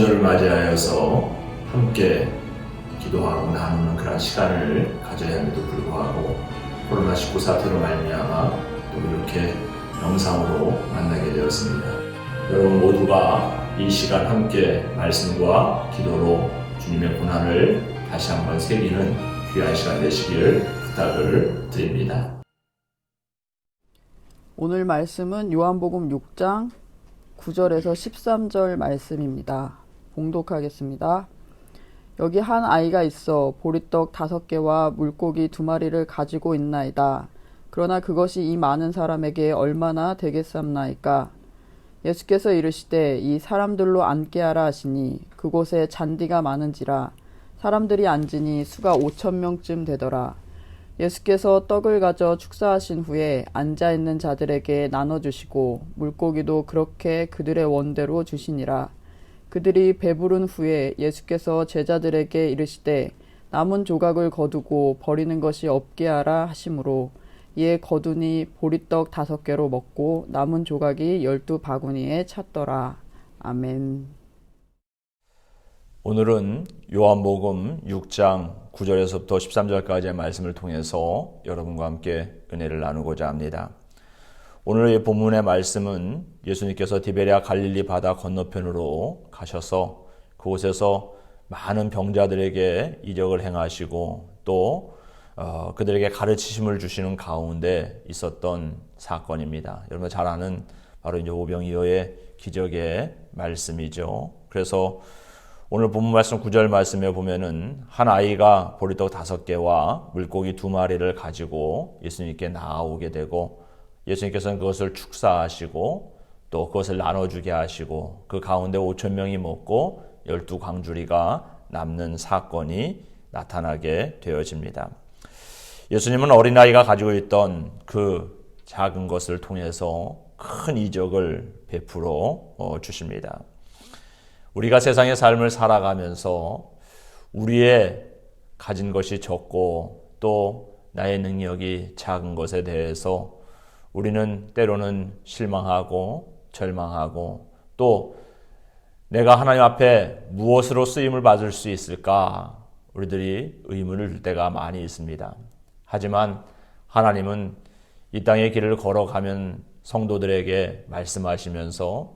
성전을 맞이하여서 함께 기도하고 나누는 그런 시간을 가져야 함에도 불구하고 코로나19 사태로 말미암아 또 이렇게 영상으로 만나게 되었습니다. 여러분 모두가 이 시간 함께 말씀과 기도로 주님의 고난을 다시 한번 새기는 귀한 시간 되시길 부탁을 드립니다. 오늘 말씀은 요한복음 6장 9절에서 13절 말씀입니다. 봉독하겠습니다. 여기 한 아이가 있어 보리떡 5개와 물고기 2마리를 가지고 있나이다. 그러나 그것이 이 많은 사람에게 얼마나 되겠삼나이까. 예수께서 이르시되 이 사람들로 앉게 하라 하시니 그곳에 잔디가 많은지라 사람들이 앉으니 수가 5,000명쯤 되더라. 예수께서 떡을 가져 축사하신 후에 앉아있는 자들에게 나눠주시고 물고기도 그렇게 그들의 원대로 주시니라. 그들이 배부른 후에 예수께서 제자들에게 이르시되 남은 조각을 거두고 버리는 것이 없게 하라 하시므로 이에 거두니 보리떡 5개로 먹고 남은 조각이 12바구니에 찼더라. 아멘. 오늘은 요한복음 6장 9절에서부터 13절까지의 말씀을 통해서 여러분과 함께 은혜를 나누고자 합니다. 오늘의 본문의 말씀은 예수님께서 디베랴 갈릴리 바다 건너편으로 가셔서 그곳에서 많은 병자들에게 이적을 행하시고 또 그들에게 가르치심을 주시는 가운데 있었던 사건입니다. 여러분 잘 아는 바로 이제 오병이어의 기적의 말씀이죠. 그래서 오늘 본문 말씀 9절 말씀에 보면은 한 아이가 보리떡 5개와 물고기 2마리를 가지고 예수님께 나아오게 되고 예수님께서는 그것을 축사하시고 또 그것을 나눠주게 하시고 그 가운데 5,000명이 먹고 12광주리가 남는 사건이 나타나게 되어집니다. 예수님은 어린아이가 가지고 있던 그 작은 것을 통해서 큰 이적을 베풀어 주십니다. 우리가 세상의 삶을 살아가면서 우리의 가진 것이 적고 또 나의 능력이 작은 것에 대해서 우리는 때로는 실망하고 절망하고 또 내가 하나님 앞에 무엇으로 쓰임을 받을 수 있을까 우리들이 의문을 들 때가 많이 있습니다. 하지만 하나님은 이 땅의 길을 걸어가면 성도들에게 말씀하시면서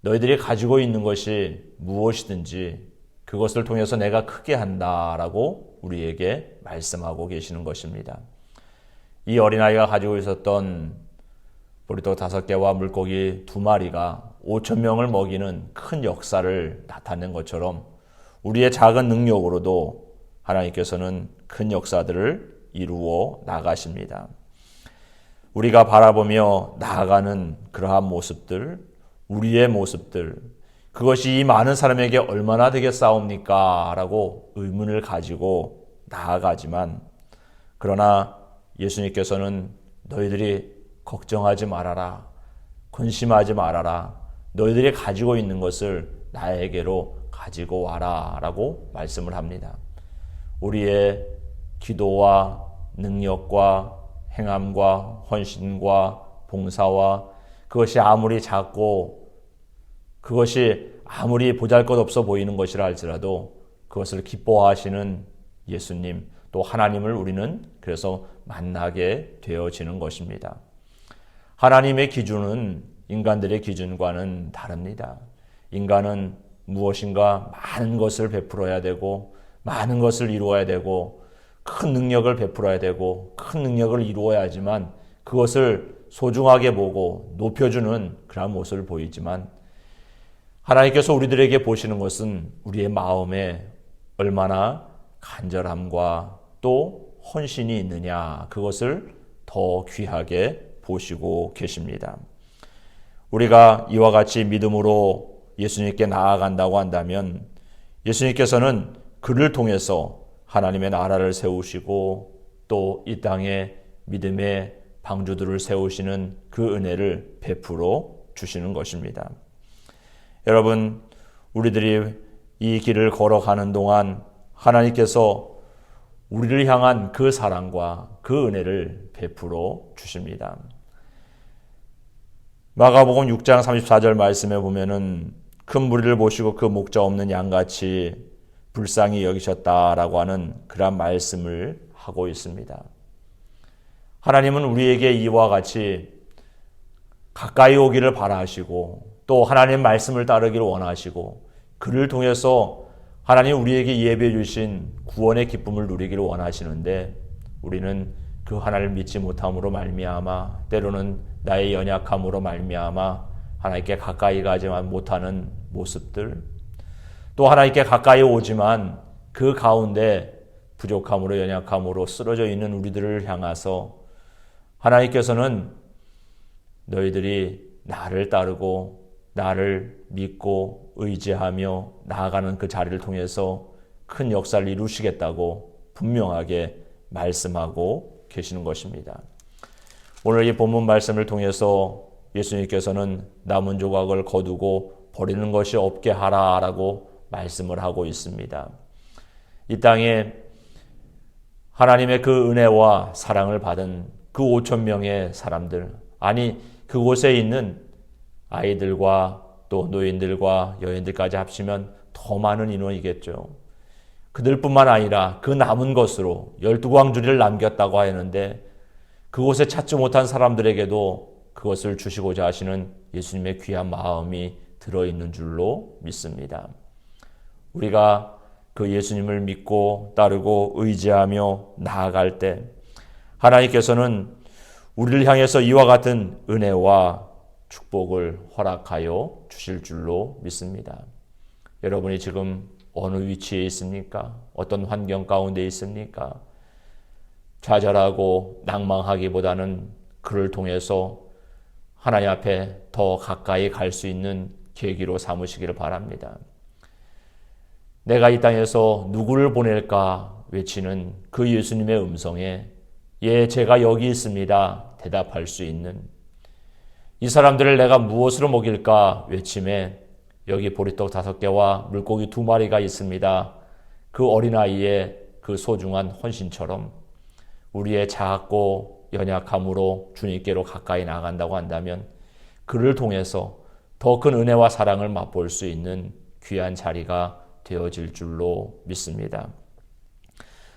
너희들이 가지고 있는 것이 무엇이든지 그것을 통해서 내가 크게 한다라고 우리에게 말씀하고 계시는 것입니다. 이 어린아이가 가지고 있었던 보리떡 5개와 물고기 2마리가 5,000명을 먹이는 큰 역사를 나타낸 것처럼 우리의 작은 능력으로도 하나님께서는 큰 역사들을 이루어 나가십니다. 우리가 바라보며 나아가는 그러한 모습들, 우리의 모습들, 그것이 이 많은 사람에게 얼마나 되겠사옵니까? 라고 의문을 가지고 나아가지만 그러나 예수님께서는 너희들이 걱정하지 말아라, 근심하지 말아라, 너희들이 가지고 있는 것을 나에게로 가지고 와라 라고 말씀을 합니다. 우리의 기도와 능력과 행함과 헌신과 봉사와 그것이 아무리 작고 그것이 아무리 보잘것없어 보이는 것이라 할지라도 그것을 기뻐하시는 예수님 또 하나님을 우리는 그래서 만나게 되어지는 것입니다. 하나님의 기준은 인간들의 기준과는 다릅니다. 인간은 무엇인가 많은 것을 베풀어야 되고 많은 것을 이루어야 되고 큰 능력을 베풀어야 되고 큰 능력을 이루어야지만 그것을 소중하게 보고 높여주는 그런 모습을 보이지만 하나님께서 우리들에게 보시는 것은 우리의 마음에 얼마나 간절함과 또 헌신이 있느냐 그것을 더 귀하게 보시고 계십니다. 우리가 이와 같이 믿음으로 예수님께 나아간다고 한다면 예수님께서는 그를 통해서 하나님의 나라를 세우시고 또 이 땅에 믿음의 방주들을 세우시는 그 은혜를 베풀어 주시는 것입니다. 여러분, 우리들이 이 길을 걸어가는 동안 하나님께서 우리를 향한 그 사랑과 그 은혜를 베풀어 주십니다. 마가복음 6장 34절 말씀에 보면은 큰 무리를 보시고 그 목자 없는 양같이 불쌍히 여기셨다라고 하는 그런 말씀을 하고 있습니다. 하나님은 우리에게 이와 같이 가까이 오기를 바라시고 또 하나님 말씀을 따르기를 원하시고 그를 통해서 하나님 우리에게 예배해 주신 구원의 기쁨을 누리기를 원하시는데 우리는 그 하나님을 믿지 못함으로 말미암아 때로는 나의 연약함으로 말미암아 하나님께 가까이 가지 못하는 모습들 또 하나님께 가까이 오지만 그 가운데 부족함으로 연약함으로 쓰러져 있는 우리들을 향해서 하나님께서는 너희들이 나를 따르고 나를 믿고 의지하며 나아가는 그 자리를 통해서 큰 역사를 이루시겠다고 분명하게 말씀하고 계시는 것입니다. 오늘 이 본문 말씀을 통해서 예수님께서는 남은 조각을 거두고 버리는 것이 없게 하라라고 말씀을 하고 있습니다. 이 땅에 하나님의 그 은혜와 사랑을 받은 그 5천 명의 사람들, 아니 그곳에 있는 아이들과 또 노인들과 여인들까지 합치면 더 많은 인원이겠죠. 그들뿐만 아니라 그 남은 것으로 12광주리를 남겼다고 하였는데 그곳에 찾지 못한 사람들에게도 그것을 주시고자 하시는 예수님의 귀한 마음이 들어있는 줄로 믿습니다. 우리가 그 예수님을 믿고 따르고 의지하며 나아갈 때 하나님께서는 우리를 향해서 이와 같은 은혜와 축복을 허락하여 주실 줄로 믿습니다. 여러분이 지금 어느 위치에 있습니까? 어떤 환경 가운데 있습니까? 좌절하고 낭망하기보다는 그를 통해서 하나님 앞에 더 가까이 갈 수 있는 계기로 삼으시기를 바랍니다. 내가 이 땅에서 누구를 보낼까 외치는 그 예수님의 음성에 예, 제가 여기 있습니다. 대답할 수 있는 이 사람들을 내가 무엇으로 먹일까 외침에 여기 보리떡 5개와 물고기 2마리가 있습니다. 그 어린아이의 그 소중한 헌신처럼 우리의 작고 연약함으로 주님께로 가까이 나간다고 한다면 그를 통해서 더 큰 은혜와 사랑을 맛볼 수 있는 귀한 자리가 되어질 줄로 믿습니다.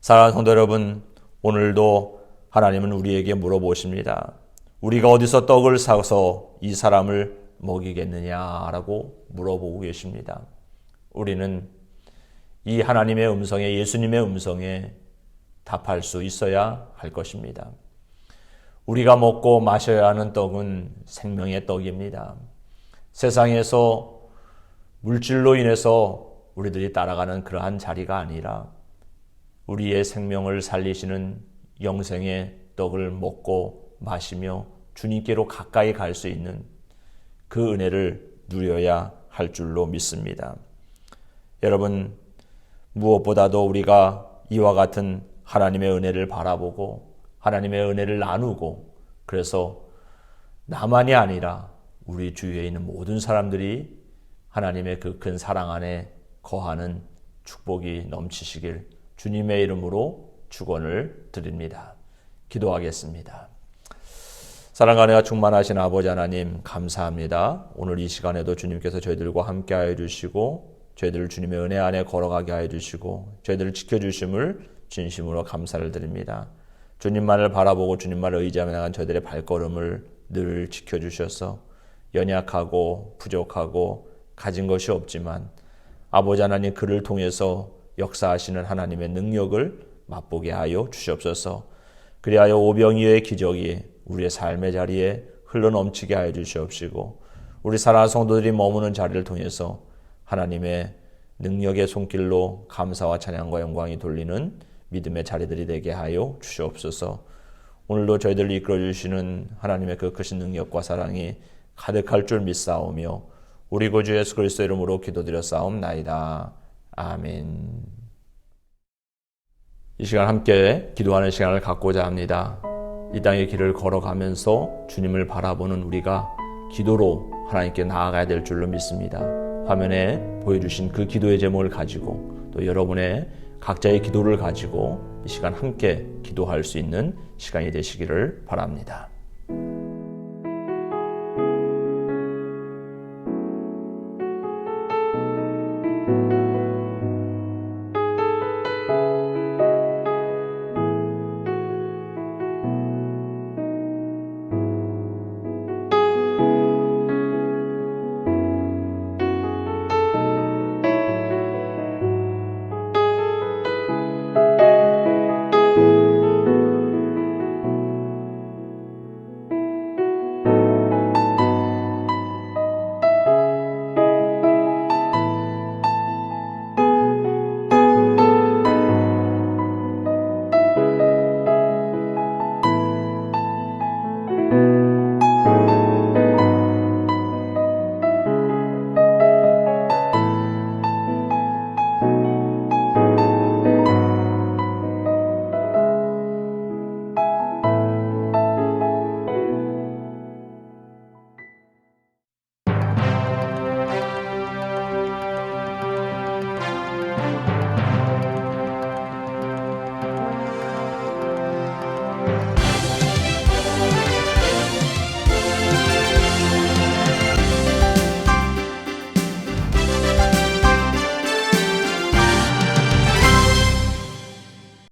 사랑하는 성도 여러분, 오늘도 하나님은 우리에게 물어보십니다. 우리가 어디서 떡을 사서 이 사람을 먹이겠느냐라고 물어보고 계십니다. 우리는 이 하나님의 음성에 예수님의 음성에 답할 수 있어야 할 것입니다. 우리가 먹고 마셔야 하는 떡은 생명의 떡입니다. 세상에서 물질로 인해서 우리들이 따라가는 그러한 자리가 아니라 우리의 생명을 살리시는 영생의 떡을 먹고 마시며 주님께로 가까이 갈 수 있는 그 은혜를 누려야 할 줄로 믿습니다. 여러분, 무엇보다도 우리가 이와 같은 하나님의 은혜를 바라보고 하나님의 은혜를 나누고 그래서 나만이 아니라 우리 주위에 있는 모든 사람들이 하나님의 그 큰 사랑 안에 거하는 축복이 넘치시길 주님의 이름으로 축원을 드립니다. 기도하겠습니다. 사랑과 은혜가 충만하신 아버지 하나님 감사합니다. 오늘 이 시간에도 주님께서 저희들과 함께하여 주시고 저희들을 주님의 은혜 안에 걸어가게 하여 주시고 저희들을 지켜주심을 진심으로 감사를 드립니다. 주님만을 바라보고 주님만을 의지하며 나간 저희들의 발걸음을 늘 지켜주셔서 연약하고 부족하고 가진 것이 없지만 아버지 하나님 그를 통해서 역사하시는 하나님의 능력을 맛보게 하여 주시옵소서. 그리하여 오병이어의 기적이 우리의 삶의 자리에 흘러넘치게 하여 주시옵시고 우리 사랑하는 성도들이 머무는 자리를 통해서 하나님의 능력의 손길로 감사와 찬양과 영광이 돌리는 믿음의 자리들이 되게 하여 주시옵소서. 오늘도 저희들을 이끌어 주시는 하나님의 그 크신 능력과 사랑이 가득할 줄 믿사오며 우리 구주 예수 그리스도 이름으로 기도드렸사옵나이다. 아멘. 이 시간 함께 기도하는 시간을 갖고자 합니다. 이 땅의 길을 걸어가면서 주님을 바라보는 우리가 기도로 하나님께 나아가야 될 줄로 믿습니다. 화면에 보여주신 그 기도의 제목을 가지고 또 여러분의 각자의 기도를 가지고 이 시간 함께 기도할 수 있는 시간이 되시기를 바랍니다.